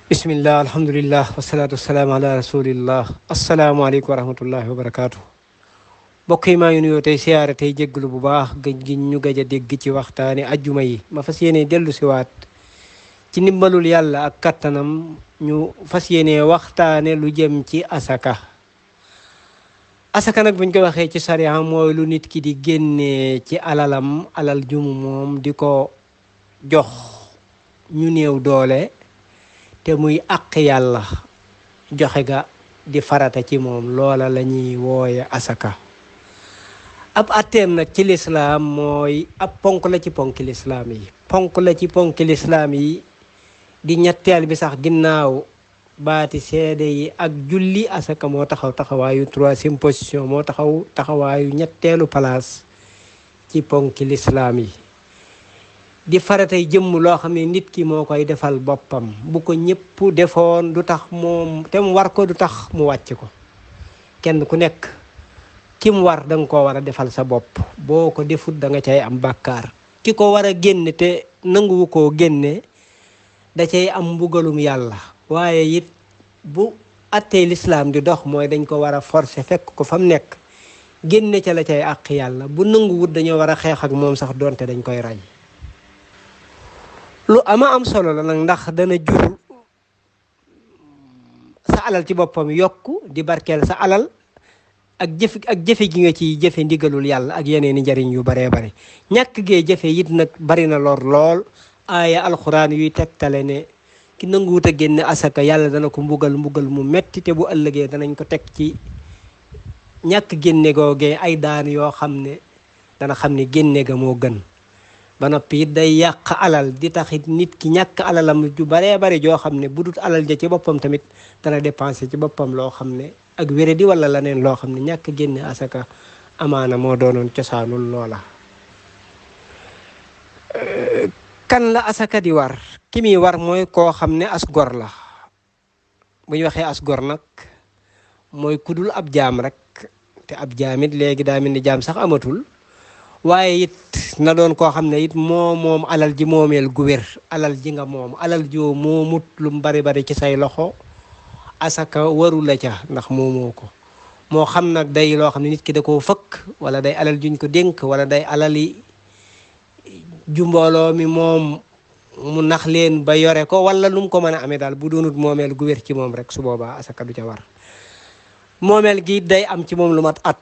bismillah alhamdulillah wasalaatu wasalaamu ala rasulillah asalaamaaleykum wa rahmatullahi wa barakaatu. mbokk yi maa ngi nuyoo tey siyaare tey jégglu bu baax gëj gi ñu gëj a dégg ci waxtaani ajjuma yi ma fas yéene dellu siwaat ci ndimbalul yàlla ak kattanam ñu fas yéene waxtaane lu jëm ci asaka. asaka nag buñ ko waxee ci sariya mooy lu nit ki di génnee ci alalam alal jumu moom di ko jox ñu néew doole te muy àq yàlla joxe ga di farata ci moom loola la ñuy wooye asaka. ab atteem nag ci lislaam mooy ab ponk la ci ponki lislaam yi di ñetteel bi sax ginnaaw baati seede yi ak julli. asaka moo taxaw taxawaayu troisième position, moo taxaw taxawaayu ñetteelu place ci ponki lislaam yi di faratay jëmm loo xam ne nit ki moo koy defal boppam. bu ko ñëpp defoon du tax moom te mu war ko du tax mu wàcc ko. kenn ku nekk ki mu war danga koo war a defal sa bopp. boo ko defut da nga cay am bàkkaar. ki ko war a génne te nanguwu koo génne da cay am mbugalum yàlla. waaye it bu attee lislaam di dox mooy dañ ko war a forcer fekk ko fa mu nekk génne ca la cay àq yàlla. bu nanguwut dañoo war a xeex ak moom sax doonte dañ koy rey. lu ama am solo la nag ndax dana jur sa alal ci boppam yokku di barkeel sa alal ak jëfe gi nga ci jëfe ndigalul yàlla ak yeneen i njariñ yu baree bare. ñàkk gee jëfe it nag bari na lor lool. aaya alxuraan yuy tegtale ne ki nanguwut a génne asaka yàlla dana ko mbugal mu metti te bu ëllëgee danañ ko teg ci ñàkk génne googee ay daan yoo xam ne dana xam ne génne ga moo gën. ba noppi it day yàq alal di taxit nit ki ñàkk alalam ju baree bari joo xam ne bu dut alal ja ci boppam tamit dana dépensé ci boppam loo xam ne ak wéradi wala leneen loo xam ne ñàkk génne asaka amaana moo doonoon cosaanul loola. kan la asaka di war? ki muy war mooy koo xam ne as gor la. bu ñu waxee as gor nag mooy kudul ab jaam rek. te ab jaamit léegi daa mel ni jaam sax amatul. waaye it na doon koo xam ne it moom alal ji moomeel gu wér. alal ji nga moom alal joo moomut lu mu bari ci say loxo asaka waru la ca ndax moomoo ko. moo xam nag day loo xam ne nit ki da koo fëkk wala day alal juñ ko dénk wala day alali ju mbooloo mi moom mu nax leen ba yore ko wala lu mu ko mën a amee daal bu doonut moomeel gu wér ci moom rek su boobaa asaka du ca war. moomeel gi day am ci moom lu mat at.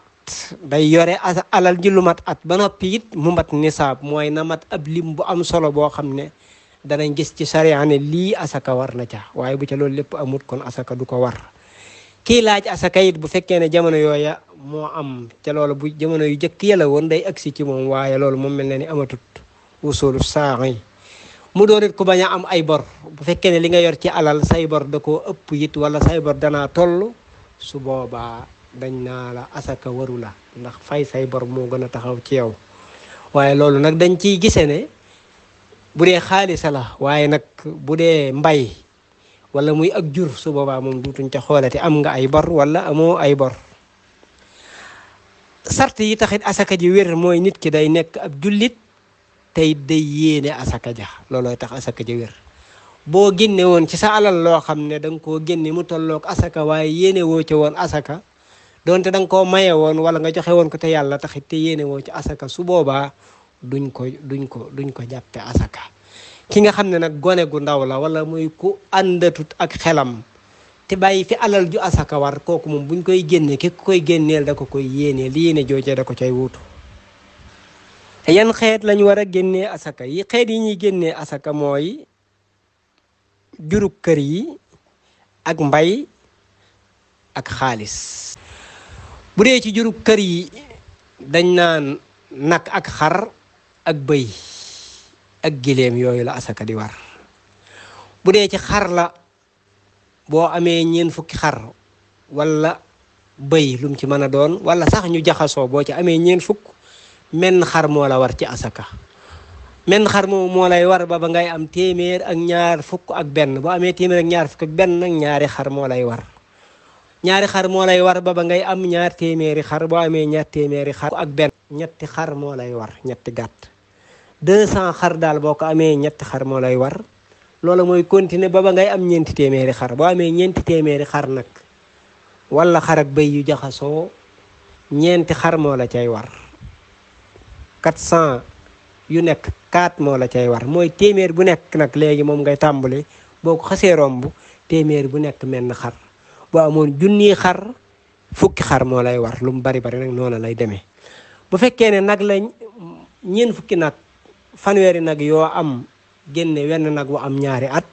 day yore alal ji lu mat at ba noppi it mu mat nisaab mooy na mat ab lim bu am solo boo xam ne danañ gis ci sariya ne lii asaka war na ca. waaye bu ca loolu lépp amut kon asaka du ko war. kii laaj asaka it bu fekkee ne jamono yooya moo am ca loolu bu jamono yu jëkk yàlla woon day agsi ci moom. waaye loolu moom mel na ni amatut usulu saa yi mu doon it ku bañ a am ay bor. bu fekkee ne li nga yor ci alal say bor da koo ëpp it wala say bor danaa toll su boobaa dañ naa la asaka waru la ndax fay say bor moo gën a taxaw ci yow. waaye loolu nag dañ ciy gise ne bu dee xaalis la. waaye nag bu dee mbay wala muy ak jur su boobaa moom duutuñ ca xoolati am nga ay bor wala amoo ay bor. sart yi taxit asaka ji wér mooy nit ki day nekk ab jullit tey day yéene asaka ja. loolooy tax asaka ji wér. boo génne woon ci sa alal loo xam ne da nga koo génne mu tolloog asaka waaye yéene woo ca woon asaka donte da nga koo maye woon wala nga joxe woon ko te yàlla taxit te yéene woo ci asaka su boobaa duñ ko jàppe asaka. ki nga xam ne nag gone gu ndaw la wala muy ku àndatut ak xelam te bàyyi fi alal ju asaka war kooku moom buñ koy génne ki koy génneel da ko koy yéeneel yéene joojee da ko cay wuutu. yan xeet lañu war a génnee asaka yi? xeet yi ñuy génnee asaka mooy jurug kër yi ak mbay ak xaalis. bu dee ci jurug kër yi dañ naan nag ak xar ak bëy ak gileem yooyu la asaka di war. bu dee ci xar la boo amee 4 fukki xar wala bëy lu mu ci mën a doon wala sax ñu jaxasoo boo ci amee 4 fukk menn xar moo la war ci asaka. menn xar moo lay war ba ngay am 100 ak 2 fukk ak benn. boo amee 100 ak 2 fukk ak benn nag ñaari xar moo lay war. ñaari xar moo lay war ba ngay am 200 xar. boo amee 200 xar ak benn ñetti xar moo lay war ñetti gàtt. 200 xar daal boo ko amee ñetti xar moo lay war. loola mooy continuer ba ngay am ñeenti téeméeri xar. boo amee ñeenti téeméeri xar nag wala xar ak bëy yu jaxasoo ñeenti xar moo la cay war. 400 yu nekk 4 moo la cay war mooy téeméer bu nekk nag léegi moom ngay tàmbali boo ko xasee romb téeméer bu nekk menn xar. boo amoon junniy xar fukki xar moo lay war lu mu bari bari nag noonu lay demee. bu fekkee ne nag lañ ñeent fukki nag fanweeri nag yoo am génne wenn nag wu am ñaari at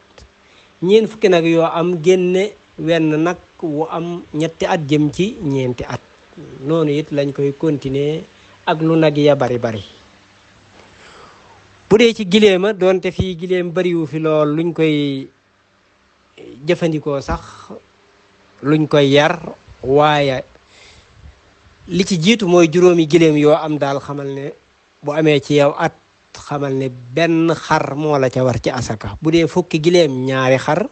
ñeent fukki nag yoo am génne wenn nag wu am ñetti at jëm ci ñeenti at. noonu it lañ koy continuer ak lu nag ya bari bari. bu dee ci gileema doonte fii gileem bariwu fi lool luñ koy jëfandikoo sax luñ koy yar waaye li ci jiitu mooy juróomi gileem yoo am daal xamal ne bu amee ci yow at xamal ne benn xar moo la ca war ci asaka. bu dee fukki gileem ñaari xar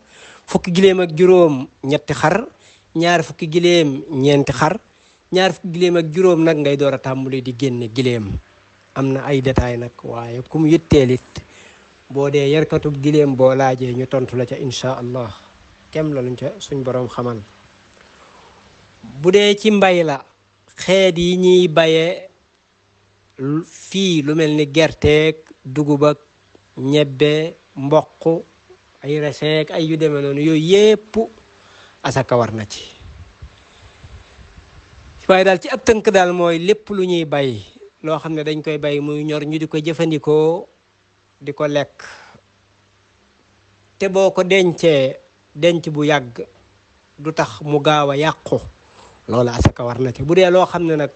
fukki gileem ak juróom ñetti xar ñaar fukki gileem ñeenti xar ñaar fukki gileem ak juróom nag ngay door a tàmbali di génne gileem. am na ay détails nag waaye ku mu yitteelit boo dee yarkatub gileem boo laajee ñu tontu la ca incha allah kem la luñ ca suñ boroom xamal. bu dee ci mbay la xeet yi ñuy baye fii lu mel ni gerteeg dugub ak ñebbe mboq ay reseek ay yu demee noonu yooyu yépp asaka war na ci. waaye daal ci ab tënk daal mooy lépp lu ñuy bay loo xam ne dañ koy bay muy ñor ñu di ko jëfandikoo di ko lekk te boo ko dencee denc bu yàgg du tax mu gaaw a yàqu loolu asaka war na ci. bu dee loo xam ne nag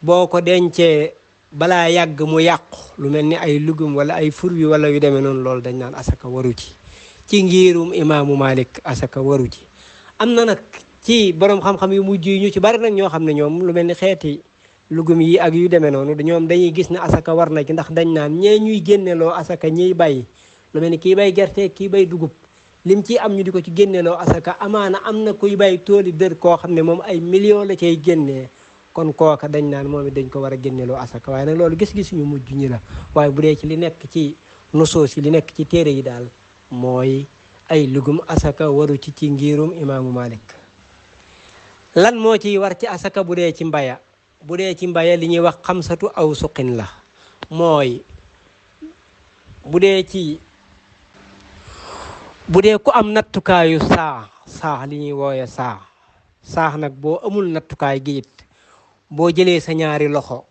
boo ko dencee balaa yàgg mu yàqu lu mel ni ay lugum wala ay fruits wala yu demee noonu loolu dañ naan asaka waru ci ngirum imaamu Malik asaka waru ci. am na nag ci borom xam-xam yu mujj yi ñu ci bari nag ñoo xam ne ñoom lu mel ni xeeti lugum yi ak yu demee noonu ñoom dañuy gis ne asaka war na ci ndax dañ naan ñee ñuy génneloo asaka ñiy bay lu mel ni kii bay gerte kii bay dugub lim ci am ñu di ko ci génneloo asaka amaana am na kuy bay tooli dër koo xam ne moom ay millions la cay génnee kon kooka dañ naan moom it dañ ko war a génneloo asaka. waaye nag loolu gis-gis ñu mujj ñi la waaye bu dee ci li nekk ci nusoos yi li nekk ci téere yi daal mooy ay lugum asaka waru ci ngirum imaamu Malik. lan moo ciy war ci asaka bu dee ci mbaya bu dee ci mbaya li ñuy wax xamsatu aw suqin la mooy bu dee ku am nattukaayu saax li ñuy wooye saax nag boo amul nattukaay gi it boo jëlee sa ñaari loxo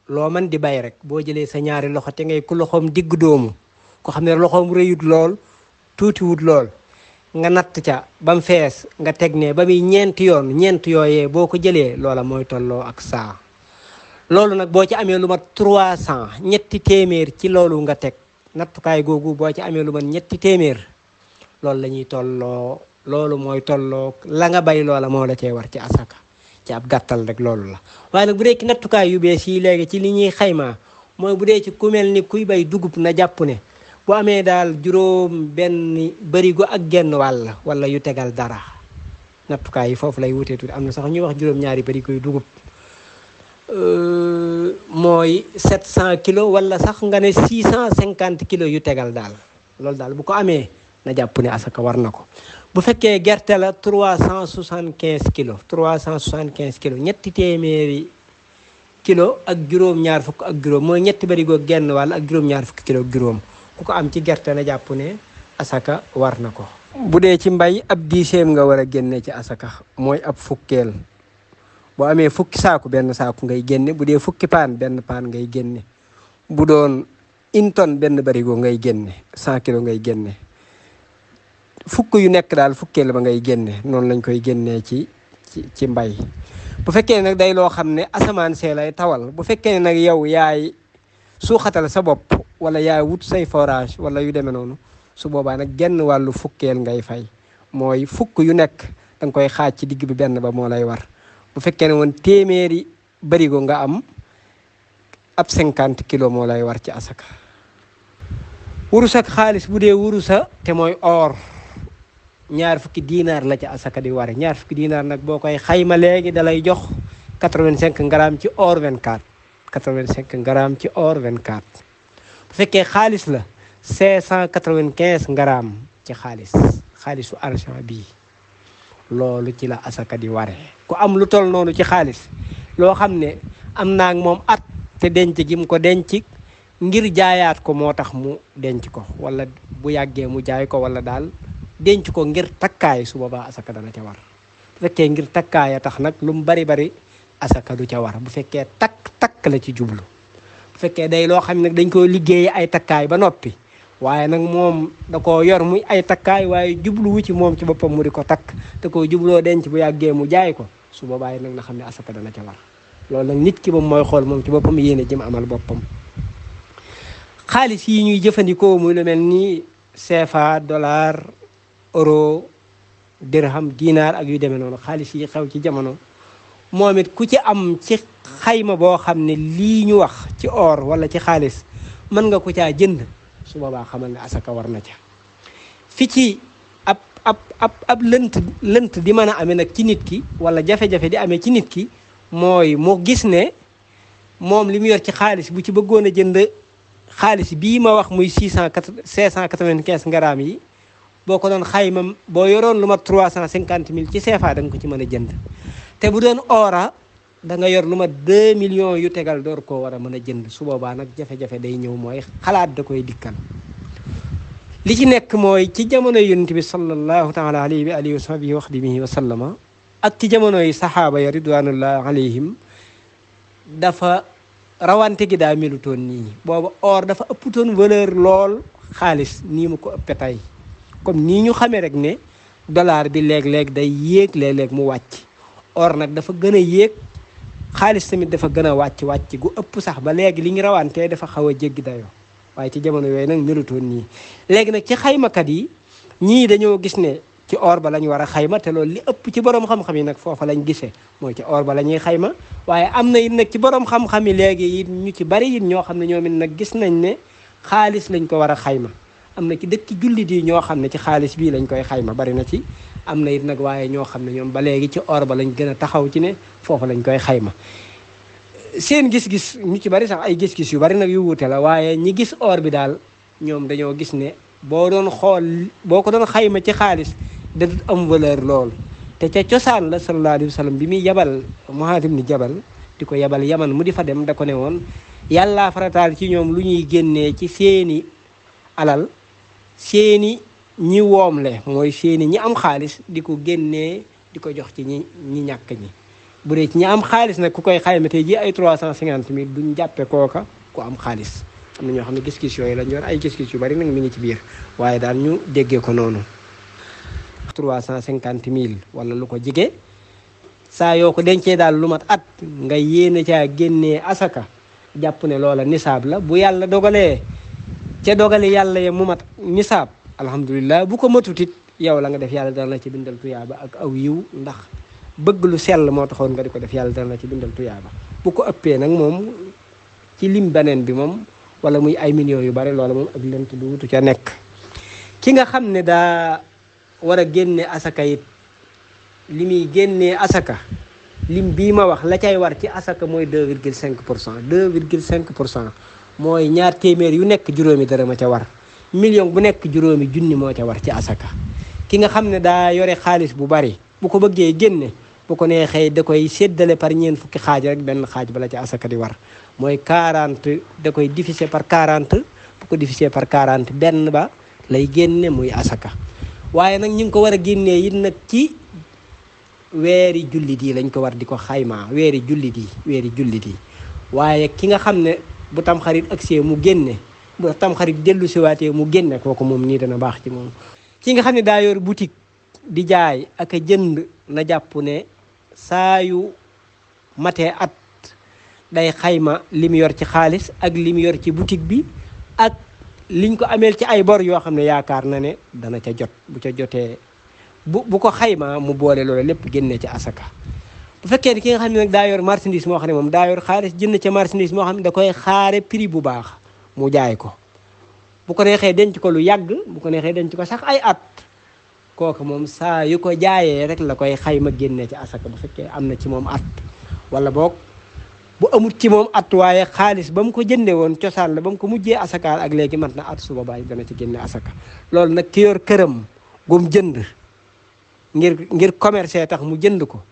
loo man di bay rek boo jëlee sa ñaari loxo te ngay ku loxoom digg doomu ko xam ne loxoom rëyut lool tuutiwut lool nga natt ca ba mu fees nga teg ne ba muy ñeenti yooyee boo ko jëlee loola mooy tolloo ak saa. loolu nag boo ci amee lu mat 300 ñetti téeméer ci loolu nga teg nattukaay googu boo ci amee lu mat ñetti téeméer loolu la ñuy tolloo loolu mooy tolloo la nga bay loola moo la cee war ci asaka ci ab gàttal rek loolu la. waaye nag bu dee ci nattukaay yu bees yi léegi ci li ñuy xaymaa mooy bu dee ci ku mel ni kuy bay dugub na jàpp ne bu amee daal juróom benn barigo ak genn wala yu tegal dara nattukaay yi foofu lay wutee tuuti am na sax ñuy wax juróom-ñaari barigo yu dugub mooy 700 kilos wala sax nga ne 650 kilos yu tegal daal loolu daal bu ko amee na jàpp ne asaka war na ko. bu fekkee gerte la 375 kilos ñetti téeméeri kilo ak juróom-ñaar fukk ak juróom mooy ñetti barigo genn wàll ak juróom-ñaar fukk kilo ak juróom ku ko am ci gerte na jàpp ne asaka war na ko. bu dee ci mbay ab 10eem nga war a génne ci asaka mooy ab fukkeel boo amee fukki saaku benn saaku ngay génne bu dee fukki paan benn paan ngay génne bu doon 1 tonne benn barigo ngay génne 100 kilos ngay génne fukk yu nekk daal fukkeel ba ngay génne noonu lañ koy génnee ci mbay. bu fekkee nag day loo xam ne asamaan see lay tawal bu fekkee nag yow yaay suuxatal sa bopp wala yaay wut say forage wala yu demee noonu su boobaa nag genn wàllu fukkeel ngay fay mooy fukk yu nekk danga koy xaaj ci digg bi benn ba moo lay war. bu fekkee ne woon téeméeri barigo nga am ab 50 kilos moo lay war ci asaka. wurus ak xaalis bu dee wurusa te mooy or ñaar fukki diinaar la ci asaka di ware ñaar fukki diinaar nag boo koy xayma léegi dalay jox 85 grammes ci or 24 85 grammes ci or 24. bu fekkee xaalis la 595 grammes ci xaalisu argent bii loolu ci la asaka di waree. ku am lu toll noonu ci xaalis loo xam ne am naa ak moom at te denc gi mu ko denc ngir jaayaat ko moo tax mu denc ko, wala bu yàggee mu jaay ko, wala daal denc ko ngir takkaay, su boobaa asaka dana ca war. bu fekkee ngir takkaay a tax nag lu mu bari bari asaka du ca war. bu fekkee takk la ci jublu. bu fekkee day loo xam ne nag dañ koo liggéey ay takkaay ba noppi, waaye nag moom da koo yor muy ay takkaay waaye jubluwu ci moom ci boppam mu di ko takk, te koo jubloo denc bu yàggee mu jaay ko, su boobaa nag na xam ne asaka dana ca war. loolu nag nit ki moom mooy xool moom ci boppam yéene jëm amal boppam. xaalis yi ñuy jëfandikoo muy lu mel ni CFA, dollar, euro, dirham, dinar ak yu demee noonu, xaalis yi xew ci jamono, moom it ku ci am ci xayma boo xam ne lii ñu wax ci or wala ci xaalis mën nga ko caa jënd, su boobaa xamal ne asaka war na ca. fi ci ab lënt di mën a amee nag ci nit ki, wala jafe-jafe di amee ci nit ki, mooy mu gis ne moom li mu yor ci xaalis bu ci bëggoon a jënd xaalis bii ma wax muy 595 grammes yi, boo ko doon xayma boo yoroon lu mat 350 000 ci CFA da nga ko ci mën a jënd. te bu doon ora da nga yor lu mat 2 millions yu tegal door koo war a mën a jënd. su boobaa nag jafe-jafe day ñëw, mooy xalaat da koy dikkal. li ci nekk mooy ci jamono yonent bi sallallahu taala alayhi wa alihi wa sahbihi wa xadimihi wa sallama, ak ci jamono yi saxaaba ya ridwanullah alayhim, dafa rawante gi daa melutoon nii. booba or dafa ëpputoon valeur lool xaalis nii mu ko ëppe tey. comme nii ñu xamee rek ne dollar bi léeg-léeg day yéeg, léeg-léeg mu wàcc. or nag dafa gën a yéeg, xaalis tamit dafa gën a wàcc gu ëpp sax, ba léegi li ñu rawantee dafa xaw a jéggi dayoo. waaye ci jamono yooyu nag melutoon nii. léegi nag ci xaymakat yi ñii dañoo gis ne ci or ba lañ war a xayma, te loolu li ëpp ci borom xam-xam yi nag foofa lañ gisee, mooy ci or ba la ñuy xayma. waaye am na it nag ci borom xam-xam yi léegi it ñu ci bari it ñoo xam ne ñoom it nag gis nañ ne xaalis lañ ko war a xayma. am na ci dëkk jullit yi ñoo xam ne ci xaalis bii lañ koy xayma, bari na ci. am na it nag waaye ñoo xam ne ñoom ba léegi ci or ba lañ gën a taxaw ci ne foofa lañ koy xayma. seen gis-gis ñu ci bari sax ay gis-gis yu bari nag yu wuute la, waaye ñi gis or bi daal ñoom dañoo gis ne boo doon xool, boo ko doon xayma ci xaalis da dut am valeur lool. te ca cosaan la sallallahu alayhi wa sallam bi muy yabal Muaaz ibn Jabal di ko yabal Yaman mu di fa dem, da ko ne woon yàllaa farataal ci ñoom lu ñuy génnee ci seeni alal, seeni ñi woomle, mooy seeni ñi am xaalis di ko génnee di ko jox ci ñi ñàkk ñi. bu dee ci ñi am xaalis nag ku koy xayma tey ji ay 350 000 duñ jàppe kooka ku am xaalis. am na ñoo xam ne gis-gis yooyu lañ yor, ay gis-gis yu bari nag mi ngi ci biir, waaye daal ñu déggee ko noonu. 350 000 wala lu ko jige, saa yoo ko dencee daal lu mat at nga yéene caa génnee asaka, jàpp ne loola nisaab la. bu yàlla dogalee ca dogale yàlla ye mu mat nisaab, alhamdulilah. bu ko matutit yow la nga def yàlla dana la ci bindal tuyaaba ak aw yiw, ndax bëgg lu sell moo taxoon nga di ko def, yàlla dana la ci bindal tuyaaba. bu ko ëppee nag moom ci lim beneen bi moom, wala muy ay millions yu bari, loola moom ak lënt du wutu ca nekk. ki nga xam ne daa war a génne asaka it, li muy génnee asaka, lim bii ma wax la cay war ci asaka mooy 2,5%. 2,5% mooy ñaar téeméer yu nekk juróomi dara ma ca war. million bu nekk juróomi junni moo ca war ci asaka. ki nga xam ne daa yore xaalis bu bari, bu ko bëggee génne, bu ko neexee da koy séddale par ñeent fukki xaaj rek, benn xaaj bala ci asaka di war mooy 40. da koy diviser par 40. bu ko diviser par 40 benn ba lay génne muy asaka. waaye nag ñu ngi ko war a génnee it nag ci weeri jullit yi lañ ko war di ko xaymaa, weeri jullit yi. waaye ki nga xam ne bu tamxarit agsee mu génne, bu tamxarit dellu siwaatee mu génne, kooku moom nii dana baax ci moom. ki nga xam ne daa yor boutique di jaay ak a jënd, na jàpp ne saa yu matee at day xayma li mu yor ci xaalis ak li mu yor ci boutique bi ak liñ ko ameel ci ay bor yoo xam ne yaakaar na ne dana ca jot. bu ca jotee bu ko xayma mu boole loolu lépp génnee ci asaka. bu fekkee ne ki nga xam ne nag daa yor marchandise moo xam ne moom daa yor xaalis jënd ca marchandise moo xam ne da koy xaare prix bu baax mu jaay ko, bu ko neexee denc ko lu yàgg, bu ko neexee denc ko sax ay at, kooku moom saa yu ko jaayee rek la koy xayma génnee ci asaka bu fekkee am na ci moom at. wala boog bu amut ci moom at waaye xaalis ba mu ko jënde woon cosaan la ba mu ko mujjee asakaal ak léegi mat na at su boobaa dana ci génne asaka loolu nag ki yor këram gum jënd ngir commerce tax mu jënd ko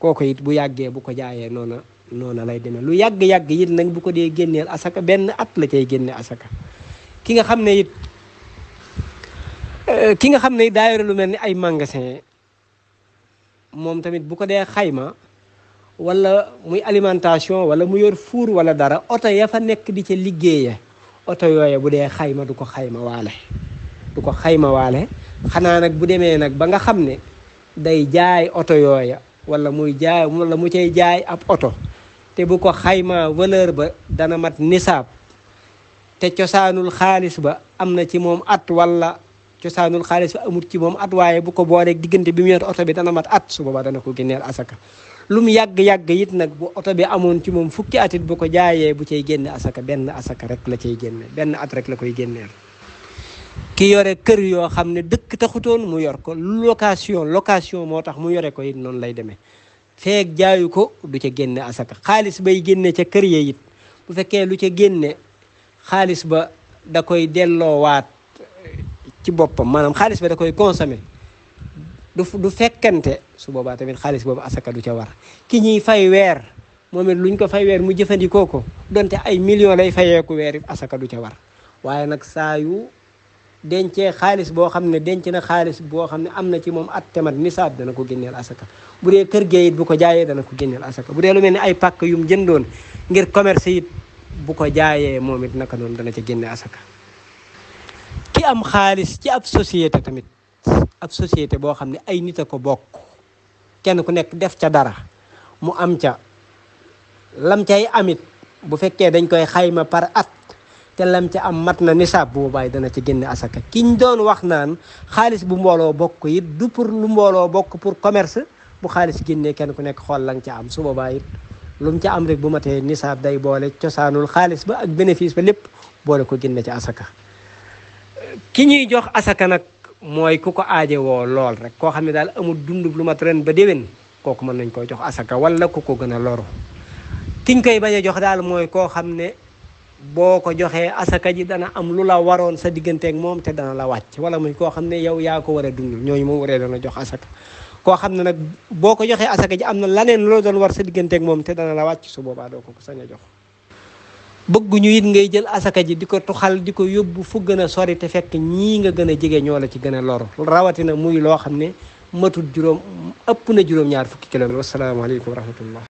kooku it bu yàggee bu ko jaayee noona lay demee lu yàgg-yàgg it nag bu ko dee génneel asaka benn at la cay génne asaka ki nga xam ne daa yore lu mel ni ay magasin moom tamit bu ko dee xayma wala muy alimentation wala mu yor fuur wala dara oto ya fa nekk di ca liggéeye oto yooye bu dee xayma du ko xayma waale xanaa nag bu demee nag ba nga xam ne day jaay oto yooya wala mu cay jaay ab oto te bu ko xayma valeur ba dana mat nisaab te cosaanul xaalis ba am na ci moom at wala cosaanul xaalis ba amut ci moom at waaye bu ko booleeg diggante bi mu yor oto bi dana mat at su boobaa dana ko génneel asaka lu mu yàgg-yàgg it nag bu oto bi amoon ci moom fukki at it bu ko jaayee bu cay génne asaka benn asaka rek la cay génne benn at rek la koy génneel ki yore kër yoo xam ne dëkk taxutoon mu yor ko location moo tax mu yore ko it noonu lay demee feek jaayu ko du ca génne asaka xaalis bay génne ca kër ya it bu fekkee lu ca génne xaalis ba da koy delloowaat ci boppam maanaam xaalis ba da koy consommer du fekkante su boobaa tamit xaalis boobu asaka du ca war ki ñuy fay weer moom it luñ ko fay weer mu jëfandikoo ko donte ay millions lay fayeeku weer it asaka du ca war waaye nag saa yu dencee xaalis boo xam ne denc na xaalis boo xam ne am na ci moom at temat nisaab dana ko génneel asaka bu dee kër gee it bu ko jaayee dana ko génneel asaka bu dee lu mel ni ay pàkk yum jëndoon ngir commerce it bu ko jaayee moom it naka noonu dana ca génne asaka ki am xaalis ci ab société tamit ab société boo xam ne ay nit a ko bokk kenn ku nekk def ca dara mu am ca lam cay amit bu fekkee dañ koy xayma par at te lam ca am mat na nisaab bu boobaay dana ci génne asaka kiñ doon wax naan xaalis bu mbooloo bokk it du pour lu mbooloo bokk pour commerce bu xaalis génnee kenn ku nekk xool lañ ca am su boobaa it lu mu ca am rek bu matee nisaab day boole cosaanul xaalis ba ak bénéfice ba lépp boole ko génne ci asaka ki ñuy jox asaka nag mooy ku ko aaje woo lool rek koo xam ne daal amul dund lu mat ren ba déwén kooku mën nañ koy jox asaka wala ku ko gën a loru kiñ koy bañ a jox daal mooy koo xam ne boo ko joxee asaka ji dana am lu la waroon sa digganteeg moom te dana la wàcc wala muy koo xam ne yow yaa ko war a dund ñooñu moom waree dana jox asaka koo xam ne nag boo ko joxee asaka ji am na laneen loo doon war sa digganteeg moom te dana la wàcc su boobaa doo ko sañ a jox bëgguñu it ngay jël asaka ji di ko tuxal di ko yóbbu fu gën a sori te fekk ñii nga gën a jege ñoo la ci gën a lor rawatina muy loo xam ne matul ëpp na juróom-ñaar fukki kilomètre wasalaamaaleykum wa rahmatullah